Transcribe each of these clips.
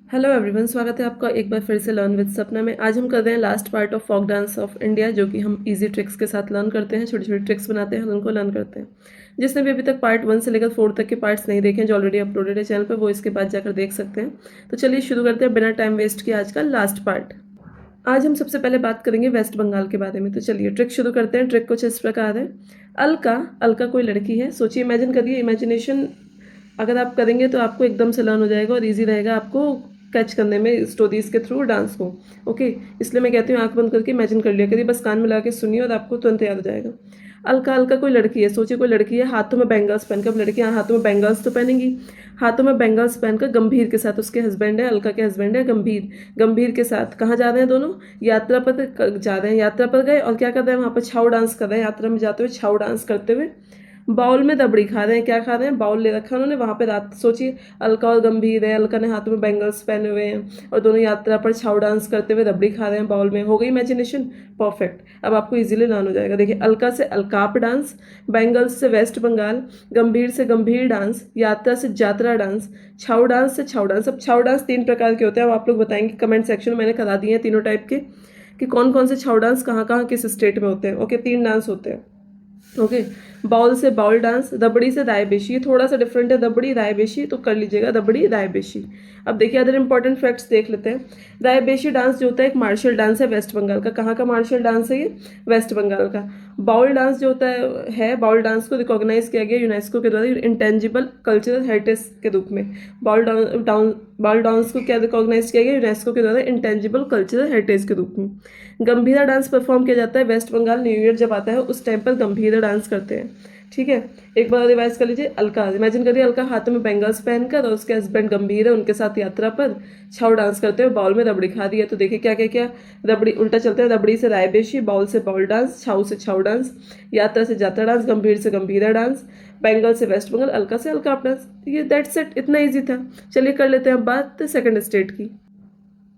Hello everyone, स्वागत है आपका एक बार फिर से लर्न विद सपना में। आज हम कर रहे हैं last part of folk dance of India, जो कि हम इजी ट्रिक्स के साथ लर्न करते हैं। छोटी छोटी ट्रिक्स बनाते हैं और उनको लर्न करते हैं। जिसने भी अभी तक पार्ट 1 से लेकर 4 तक के पार्ट्स नहीं देखे हैं, जो ऑलरेडी अपलोडेड है चैनल पर, वो इसके बाद जाकर देख सकते हैं। तो चलिए शुरू करते हैं बिना टाइम वेस्ट किए आज का लास्ट पार्ट। आज हम सबसे पहले बात करेंगे वेस्ट बंगाल के बारे में। तो चलिए ट्रिक शुरू करते हैं। ट्रिक कुछ इस प्रकार है। अलका अलका कोई लड़की है। सोचिए, इमेजिन करिए। इमेजिनेशन अगर आप करेंगे तो आपको एकदम से लर्न हो जाएगा और इजी रहेगा आपको कैच करने में स्टोरीज के थ्रू डांस को। ओके, इसलिए मैं कहती हूँ आंख बंद करके इमेजिन कर लिया करिए, बस कान में लगा के सुनिए और आपको तुरंत याद हो जाएगा। अलका अलका कोई लड़की है। सोचिए कोई लड़की है, हाथों में बैंगल्स पहनकर। लड़कियां हाथों में बैंगल्स तो पहनेंगी। हाथों में बैंगल्स पहनकर गंभीर के साथ, उसके हस्बैंड है, अलका के हस्बैंड है गंभीर। गंभीर के साथ कहाँ जा रहे हैं दोनों? यात्रा पर जा रहे हैं। यात्रा पर गए और क्या कर रहे हैं? वहाँ पर छाऊ डांस कर रहे हैं। यात्रा में जाते हुए छाऊ डांस करते हुए बाउल में दबड़ी खा रहे हैं। क्या खा रहे हैं? बाउल ले रखा है उन्होंने वहाँ पे। रात सोचिए, अलका और गंभीर है। अलका ने हाथों में बैंगल्स पहने हुए हैं और दोनों यात्रा पर छाव डांस करते हुए दबड़ी खा रहे हैं बाउल में। हो गई इमेजिनेशन? परफेक्ट। अब आपको इजीली लर्न हो जाएगा। देखिए, अलका से अलकाप डांस, बैंगल्स से वेस्ट बंगाल, गंभीर से गंभीर डांस, यात्रा से यात्रा डांस, छाव डांस से छाव डांस। अब छाव डांस 3 प्रकार के होते हैं। अब आप लोग बताएंगे कमेंट सेक्शन में। मैंने करा दिए हैं तीनों टाइप के कि कौन कौन से छाव डांस कहाँ कहाँ किस स्टेट में होते हैं। ओके, 3 डांस होते हैं। ओके, बाउल से बाउल डांस, दबड़ी से दाएबेशी। ये थोड़ा सा डिफरेंट है, दबड़ी दाएबेशी, तो कर लीजिएगा दबड़ी दाएबेशी। अब देखिए अदर इंपॉर्टेंट फैक्ट्स देख लेते हैं। दाएबेशी डांस जो होता है एक मार्शल डांस है वेस्ट बंगाल का। कहाँ का मार्शल डांस है ये? वेस्ट बंगाल का। बाउल डांस जो होता है बाउल डांस को रिकॉग्नाइज किया गया यूनेस्को के द्वारा इंटेंजिबल कल्चरल हेरिटेज के रूप में। बाउल डांस को क्या रिकॉग्नाइज किया गया यूनेस्को के द्वारा? इंटेंजिबल कल्चरल हेरिटेज के रूप में। गंभीरा डांस परफॉर्म किया जाता है वेस्ट बंगाल। न्यू ईयर जब आता है उस टाइम पर गंभीरा डांस करते हैं। ठीक है, एक बार रिवाइज कर लीजिए। अलका, इमेजिन करिए अलका हाथों में बैंगल्स पहनकर और उसके हस्बैंड गंभीर है, उनके साथ यात्रा पर छाव डांस करते हुए बाउल में रबड़ी खा दी है। तो देखिए क्या क्या क्या, रबड़ी उल्टा चलते हैं। रबड़ी से रायबेशी, बाउल से बाउल डांस, छाव से छाव डांस, यात्रा से यात्रा डांस, गंभीर से गंभीरा डांस, बंगाल से वेस्ट बंगाल, अलका से अलका डांस। ये दैट्स इट, इतना ईजी था। चलिए कर लेते हैं अब बात सेकंड स्टेट की।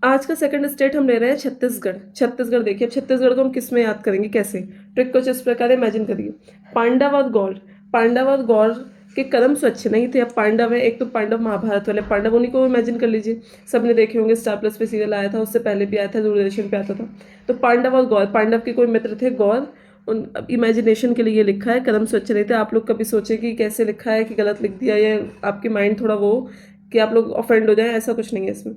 आज का सेकंड स्टेट हम ले रहे हैं छत्तीसगढ़। छत्तीसगढ़ देखिए, अब छत्तीसगढ़ को हम किस में याद करेंगे, कैसे? ट्रिक कुछ इस प्रकार इमेजिन करिए। पांडव और गौर, पांडव और गौर के कदम स्वच्छ नहीं थे। अब पांडव है, एक तो पांडव महाभारत वाले पांडव, उन्हीं को इमेजिन कर लीजिए। सबने देखे होंगे, स्टार प्लस पे सीरियल आया था, उससे पहले भी आया था, दूरदर्शन पे आता था। तो पांडव और गौर, पांडव के कोई मित्र थे गौर। उन इमेजिनेशन के लिए ये लिखा है, कदम स्वच्छ नहीं थे। आप लोग कभी सोचे कि कैसे लिखा है, कि गलत लिख दिया, या आपके माइंड थोड़ा वो कि आप लोग ऑफेंड हो जाए, ऐसा कुछ नहीं है इसमें।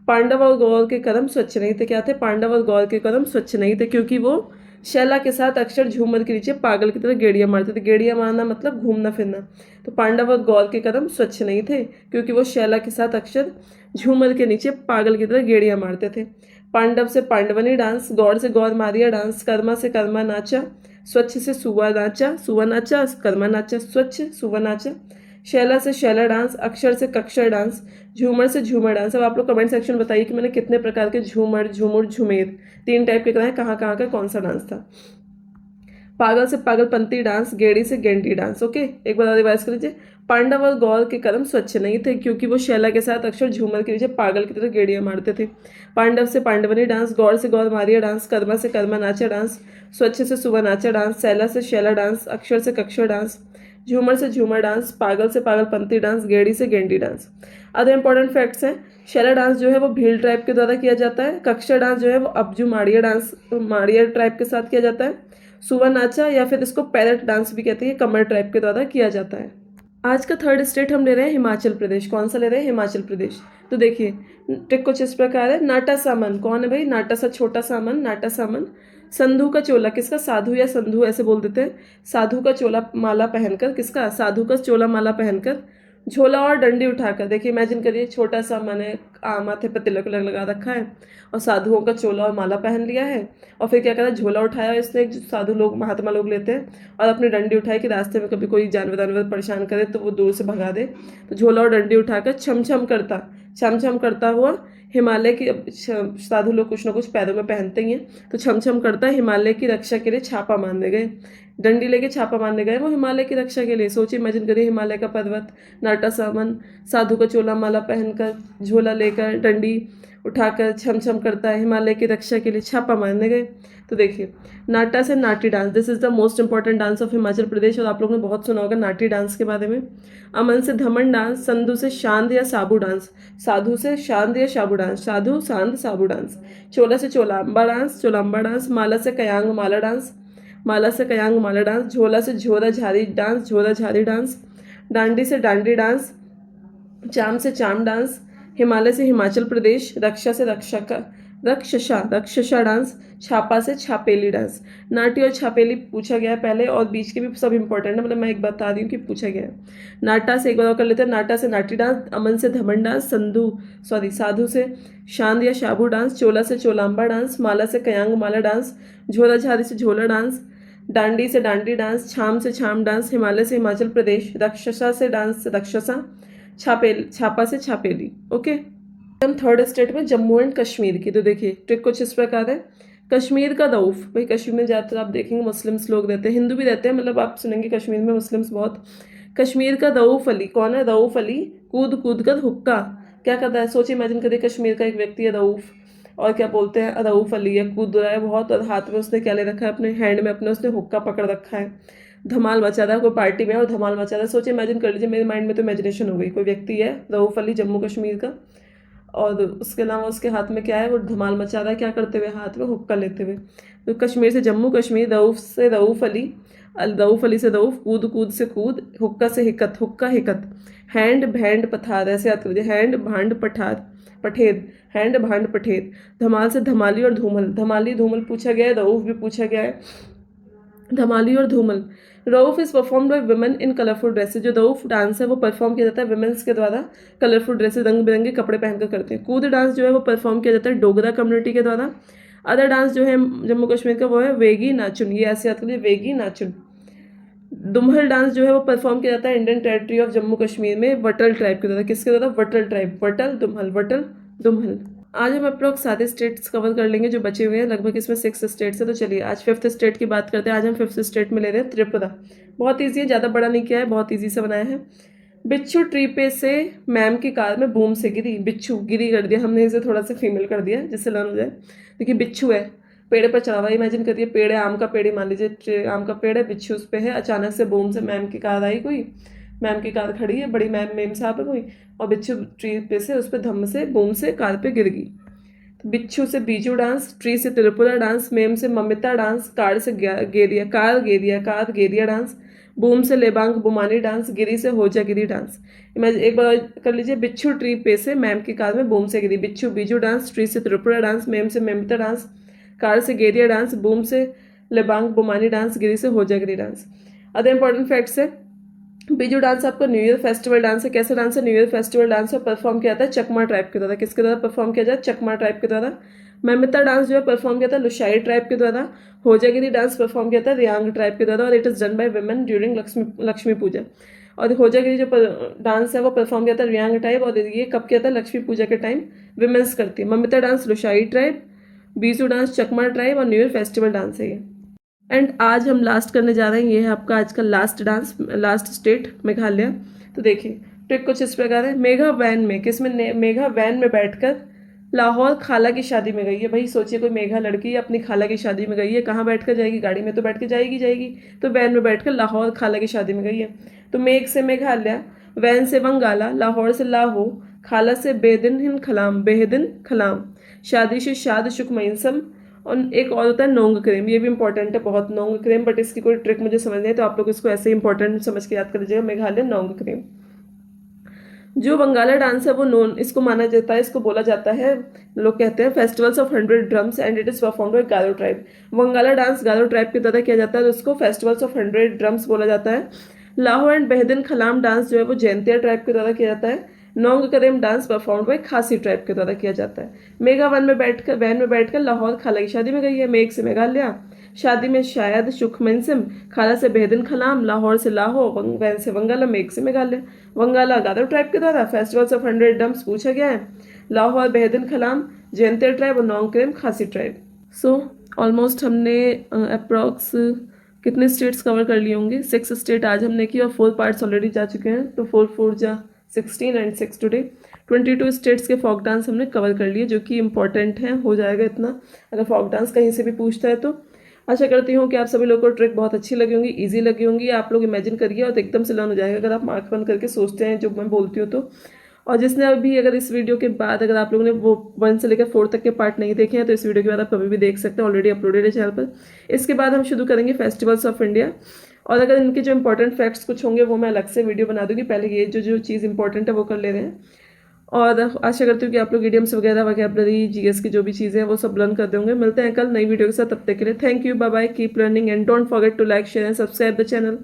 पांडव और गौर के कदम स्वच्छ नहीं थे। क्या थे? पांडव और गौर के कदम स्वच्छ नहीं थे क्योंकि वो शैला के साथ अक्सर झूमर के नीचे पागल की तरह गेड़ियां मारते थे। गेड़ियां मारना मतलब घूमना फिरना। तो पांडव और गौर के कदम स्वच्छ नहीं थे क्योंकि वो शैला के साथ अक्सर झूमर के नीचे पागल की तरह गेड़ियां मारते थे। पांडव से पांडवनी डांस, गौर से गौर मारिया डांस, कर्मा से कर्मा नाचा, स्वच्छ से सुवा नाचा, सुवा नाचा, कर्मा नाचा, स्वच्छ सुवा नाचा, शैला से शैला डांस, अक्षर से कक्षर डांस, झूमर से झूमर डांस। अब आप लोग कमेंट सेक्शन बताइए कि मैंने कितने प्रकार के झूमर, झूमर, झुमेर 3 टाइप के कराए, कहाँ कहाँ का कौन सा डांस था। पागल से पागलपंती डांस, गेड़ी से गेंडी डांस। ओके, एक बार रिवाइज कर लीजिए। पांडव और गौर के कदम स्वच्छ नहीं थे क्योंकि वो शैला के साथ अक्षर झूमर के नीचे पागल की तरह गेड़ियां मारते थे। पांडव से पांडवनी डांस, गौर से गौर मारिया डांस, कर्मा से कर्मा नाचा डांस, स्वच्छ से सुबह नाचा डांस, शैला से शैला डांस, अक्षर से कक्षर डांस, झूमर से झूमर डांस, पागल से पागलपंती डांस, गेड़ी से गेंडी डांस। अदर इंपॉर्टेंट फैक्ट्स हैं। शैला डांस जो है वो भील ट्राइब के द्वारा किया जाता है। कक्षर डांस जो है वो अबजू माड़िया डांस, माड़िया ट्राइब के साथ किया जाता है। सुवा नाचा या फिर इसको पैरट डांस भी कहते हैं, कमर ट्राइब के द्वारा किया जाता है। आज का थर्ड स्टेट हम ले रहे हैं हिमाचल प्रदेश। कौन सा ले रहे हैं? हिमाचल प्रदेश। तो देखिए ट्रिक कुछ इस प्रकार है। नाटा सामन, कौन है भाई? नाटा सा छोटा सामन, नाटा सामन। संधू का चोला, किसका? साधु या संधू ऐसे बोल देते हैं। साधु का चोला माला पहनकर, किसका? साधु का चोला माला पहनकर, झोला और डंडी उठाकर। देखिए इमेजिन करिए, छोटा सा मैंने माथे पर तिलक लगा रखा है और साधुओं का चोला और माला पहन लिया है, और फिर क्या करा, झोला उठाया इसने, जो साधु लोग महात्मा लोग लेते हैं, और अपनी डंडी उठाई कि रास्ते में कभी कोई जानवर जानवर परेशान करे तो वो दूर से भगा दे। तो झोला और डंडी उठाकर छम छम करता हुआ हिमालय की, साधु लोग कुछ ना कुछ पैरों में पहनते ही हैं, तो छम छम करता हिमालय की रक्षा के लिए छापा मारने गए। डंडी लेके छापा मारने गए वो हिमालय की रक्षा के लिए। सोचिए, इमेजिन करिए हिमालय का पर्वत, नाटा सामन, साधु का चोला माला पहनकर, झोला लेकर, डंडी उठाकर छम छम करता है हिमालय की रक्षा के लिए छापा मारने गए। तो देखिए, नाटा से Nati dance, this is the most important dance of Himachal Pradesh, और आप लोगों ने बहुत सुना होगा नाटी डांस के बारे में। अमन से धमन डांस, संधु से शांद या साबू डांस, साधु से शांद या साबू डांस, साधु शांद साबू डांस। चोला से चोलाम्बा डांस, चोलाम्बा डांस। माला से कयांग माला डांस, माला से कयांग माला डांस। झोला से झोरा झारी डांस, झोरा झारी डांस। डांडी से डांडी डांस, चाम से चाम डांस। हिमालय से हिमाचल प्रदेश, रक्षा से रक्षसा डांस। छापा से छापेली डांस। नाटी और छापेली पूछा गया है पहले, और बीच के भी सब इंपॉर्टेंट है, मतलब मैं एक बता रही हूँ कि पूछा गया है। नाटा से एक बार और कर लेते हैं। नाटा से नाटी डांस, अमन से धमन डांस, साधु से शांद या शाबू डांस। चोला से चोलाम्बा डांस, माला से कयांग माला डांस। झोला झारी से झोला डांस। डांडी से डांडी डांस, छाम से छाम डांस। हिमालय से हिमाचल प्रदेश, रक्षसा से डांस रक्षसा। छापा से छापेली। ओके, हम थर्ड स्टेट में जम्मू एंड कश्मीर की। तो देखिए ट्रिक कुछ इस प्रकार है। कश्मीर का रऊफ, भाई कश्मीर में ज़्यादातर आप देखेंगे मुस्लिम्स लोग रहते हैं, हिंदू भी रहते हैं, मतलब आप सुनेंगे कश्मीर में मुस्लिम्स बहुत। कश्मीर का रऊफ अली कौन है? रऊफ अली कूद कूद कर हुक्का क्या करता है? सोचिए, इमेजिन करिए कश्मीर का एक व्यक्ति है रऊफ, और क्या बोलते हैं, रऊफ अली है, कूद रहा है बहुत, और हाथ में उसने क्या ले रखा है? अपने हैंड में अपने उसने हुक्का पकड़ रखा है, धमाल मचा रहा है, कोई पार्टी में और धमाल मचा रहा है। सोचिए, इमेजिन कर लीजिए, मेरे माइंड में तो इमेजिनेशन हो गई, कोई व्यक्ति है रऊफ अली जम्मू कश्मीर का, और उसके अलावा उसके हाथ में क्या है? वो धमाल मचा रहा है, क्या करते हुए? हाथ में हुक्का लेते हुए। तो कश्मीर से जम्मू कश्मीर, रऊफ से रऊफ अली, रऊफ अली से रऊफ, कूद कूद से कूद, हुक्का से हिकत, हुक्का हिकत। हैंड भैंड पठार, ऐसे याद कर लीजिए, हैंड भांड पठार पठेद, हैंड भांड पठेद। धमाल से धमाली और धूमल, धमाली धूमल पूछा गया है, रऊफ भी पूछा गया है, धमाली और Dhumal. Rauf is perform by women in colourful dresses, जो रऊफ डांस है वो परफॉर्म किया जाता है वुमेन्स के द्वारा, कलरफुल ड्रेसेस, रंग बिरंगे कपड़े पहनकर करते हैं। कूद डांस जो है वो परफॉर्म किया जाता है डोगरा कम्युनिटी के द्वारा। अदर डांस जो है जम्मू कश्मीर का वो है वेगी नाचुन, ये ऐसे याद करिए, वेगी नाचुन। दुम्हल डांस जो है वो परफॉर्म किया जाता है Indian territory of Jammu Kashmir में वटल ट्राइब के द्वारा। किसके द्वारा? वटल ट्राइब, वटल दुम्हल, वटल दुम्हल। आज हम अप्रोक्स सारे स्टेट्स कवर कर लेंगे जो बचे हुए हैं, लगभग इसमें 6 स्टेट्स है। तो चलिए आज 5th स्टेट की बात करते हैं। आज हम 5th स्टेट में ले रहे हैं त्रिपुरा। बहुत ईजी है, ज़्यादा बड़ा नहीं किया है, बहुत ईजी से बनाया है। बिच्छू ट्री पे से मैम की कार में बूम से गिरी, बिच्छू गिरी कर दिया हमने, इसे थोड़ा सा फीमेल कर दिया जिससे लर्न हो जाए। देखिए बिच्छू है, पेड़ पर चढ़ा हुआ, इमेजिन करिए पेड़ है, आम का पेड़ ही मान लीजिए, आम का पेड़ है, बिच्छू उस पर है, अचानक से बूम से मैम की कार आई, कोई मैम की कार खड़ी है, बड़ी मैम मेम साहब है कोई, और बिच्छू ट्री पे से उस पर धम से बूम से कार पे गिर गई। बिच्छू से बीजू डांस, ट्री से त्रिपुरा डांस, मेम से ममिता डांस, कार से गेरिया, कार गेरिया डांस, बूम से लेबांग बुमानी डांस, गिरी से होजागिरी डांस। इमेजिन एक बार कर लीजिए, बिच्छू ट्री पे से मैम की कार में बूम से गिरी, बिच्छू बीजू डांस, ट्री से त्रिपुरा डांस, मेम से ममिता डांस, कार से गेरिया डांस, बूम से लेबांग बुमानी डांस, गिरी से Hojagiri dance. Other important facts है, बीजू डांस आपका न्यू ईयर फेस्टिवल डांस है। कैसा डांस है? न्यू ईयर फेस्टिवल डांस है, परफॉर्म किया जाता है चकमा ट्राइब के द्वारा। किसके द्वारा परफॉर्म किया जाए? चकमा ट्राइब के द्वारा। ममिता डांस जो है परफॉर्म किया था लुशाई ट्राइब के द्वारा। होजागिरी डांस परफॉर्म किया था रियांग ट्राइब के द्वारा, और it is done by women during Lakshmi Puja. और होजागिरी जो डांस है वो परफॉर्म किया था रियांग ट्राइब, और ये कब किया था? लक्ष्मी पूजा के टाइम वुमेन्स करती है। Mamita dance Lushai tribe, Biju dance Chakma tribe, और न्यू ईयर फेस्टिवल डांस है ये। एंड आज हम लास्ट करने जा रहे हैं, ये है आपका आज का last dance, last state Meghalaya. तो देखिए ट्रिक कुछ इस प्रकार है। मेघा वैन में, किसमें? मेघा वैन में बैठकर लाहौर खाला की शादी में गई है। भाई सोचिए, कोई मेघा लड़की अपनी खाला की शादी में गई है, कहाँ बैठ कर जाएगी? गाड़ी में तो बैठ के जाएगी, तो वैन में बैठकर लाहौर खाला की शादी में गई है। तो मेघ से मेघालय, वैन से बंगाला, लाहौर से लाहो, खाला से बेदिन खलाम, शादी से शाद शुकमैसम, और एक और होता है नोंग क्रेम, ये भी इंपॉर्टेंट है बहुत, नोंग क्रेम, बट इसकी कोई ट्रिक मुझे समझ नहीं है, तो आप लोग इसको ऐसे इंपॉर्टेंट समझ के याद कर लीजिएगा, मेघालय नोंग क्रेम। जो बंगाला डांस है वो नोन, इसको माना जाता है, इसको बोला जाता है, लोग कहते हैं festivals of 100 drums and it is perform by Garo tribe. Bangala dance Garo tribe के द्वारा किया जाता है, तो इसको फेस्टिवल्स ऑफ 100 ड्रम्स बोला जाता है। लाहौर एंड बेहदिन खलाम डांस जो है वो जैंतिया ट्राइब के द्वारा किया जाता है। नोंग करेम डांस परफॉर्म बाय खासी ट्राइब के द्वारा किया जाता है। मेघा वैन में बैठकर लाहौर खाला की शादी में गई है। मेघ से मेघालय, शादी में शायद सुखमनसिम, खाला से बेहदिन खलाम, लाहौर से लाहो, वैन से वंगाला, मेघ से मेघालय। वंगाला गारो ट्राइब के द्वारा फेस्टिवल्स ऑफ 100 ड्रम्स पूछा गया है। लाहौर बेहदिन खलाम जैंतिया ट्राइब, और नोंग करेम खासी ट्राइब। सो ऑलमोस्ट हमने अप्रॉक्स कितने स्टेट्स कवर कर लिए होंगे? 6 स्टेट आज हमने की, और 4 पार्ट्स ऑलरेडी जा चुके हैं, तो 4 4 जा 16 एंड 6 टुडे 22 स्टेट्स के फोक डांस हमने कवर कर लिए, जो कि इंपॉर्टेंट है, हो जाएगा इतना अगर फोक डांस कहीं से भी पूछता है तो। आशा करती हूँ कि आप सभी लोगों को ट्रिक बहुत अच्छी लगी होंगी, ईजी लगी होंगी। आप लोग इमेजिन करिए और एकदम से लर्न हो जाएगा अगर आप आँख बंद करके सोचते हैं जो मैं बोलती हूँ तो। और जिसने अभी अगर इस वीडियो के बाद अगर आप लोगों ने वो 1 से लेकर 4 तक के पार्ट नहीं देखे हैं तो इस वीडियो के बाद आप कभी भी देख सकते हैं, ऑलरेडी अपलोडेड है चैनल पर। इसके बाद हम शुरू करेंगे फेस्टिवल्स ऑफ इंडिया, और अगर इनके जो इंपॉर्टेंट फैक्ट्स कुछ होंगे वो मैं अलग से वीडियो बना दूंगी। पहले ये जो चीज़ इंपॉर्टेंट है वो कर ले रहे हैं, और आशा करती हूँ कि आप लोग इडियम्स वगैरह वोकैबुलरी जीएस की जो भी चीज़ें हैं वो सब लर्न कर देंगे। मिलते हैं कल नई वीडियो के साथ, तब तक के लिए thank you, bye bye, keep learning and don't forget to like share and subscribe the channel.